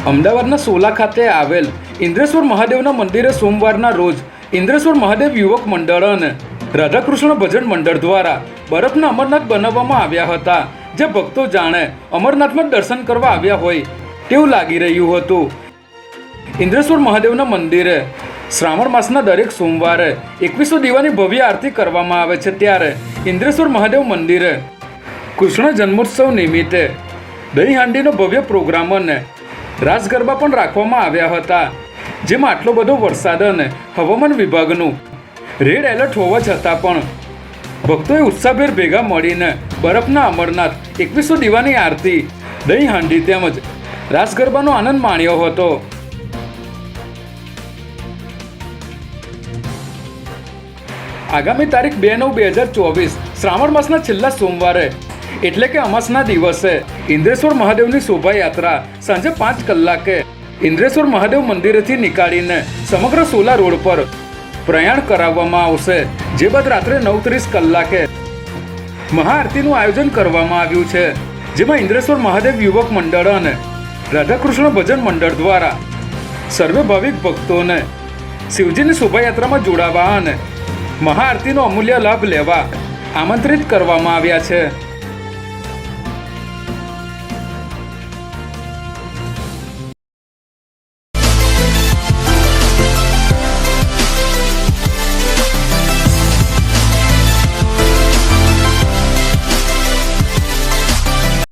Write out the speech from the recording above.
અમદાવાદના સોલા ખાતે આવેલ ઇન્દ્રેશ્વર મહાદેવના મંદિરે સોમવારના રોજ ઇન્દ્રેશ્વર મહાદેવ યુવક મંડળ અને રાધાકૃષ્ણ ભજન મંડળ દ્વારા બરફના અમરનાથ બનાવવામાં આવ્યા હતા, જે ભક્તો જાણે અમરનાથમાં દર્શન કરવા આવ્યા હોય તેવું લાગી રહ્યું હતું. ઇન્દ્રેશ્વર મહાદેવના મંદિરે શ્રાવણ માસના દરેક સોમવારે 2100 દીવાની ભવ્ય આરતી કરવામાં આવે છે. ત્યારે ઇન્દ્રેશ્વર મહાદેવ મંદિરે કૃષ્ણ જન્મોત્સવ નિમિત્તે દહીં હાંડીનો ભવ્ય પ્રોગ્રામ અને રાસ ગરબા પણ રાખવામાં આવ્યા હતા, જેમાં આટલો બધો વરસાદ અને હવામાન વિભાગનું રેડ એલર્ટ હોવા છતાં પણ ભક્તોએ ઉત્સાહભેર ભેગા મળીને બરફના અમરનાથ 2100 દીવાની આરતી, દહીં હાંડી તેમજ રાસ ગરબાનો આનંદ માણ્યો હતો. આગામી તારીખ 2/9/2024 શ્રાવણ માસના છેલ્લા સોમવારે એટલે કે અમાસના દિવસે ઇન્દ્રેશ્વર મહાદેવની શોભાયાત્રા સાંજે 5 કલાકે ઇન્દ્રેશ્વર મહાદેવ મંદિરેથી નીકાળીને સમગ્ર સોલા રોડ પર પ્રયાણ કરાવવામાં આવશે, જે બાદ રાત્રે 9:30 કલાકે મહાઆરતીનું આયોજન કરવામાં આવ્યું છે, જેમાં ઇન્દ્રેશ્વર મહાદેવ યુવક મંડળ અને રાધાકૃષ્ણ ભજન મંડળ દ્વારા સર્વે ભાવિક ભક્તોને શિવજીની શોભાયાત્રામાં જોડાવા અને મહાઆરતીનો અમૂલ્ય લાભ લેવા આમંત્રિત કરવામાં આવ્યા છે.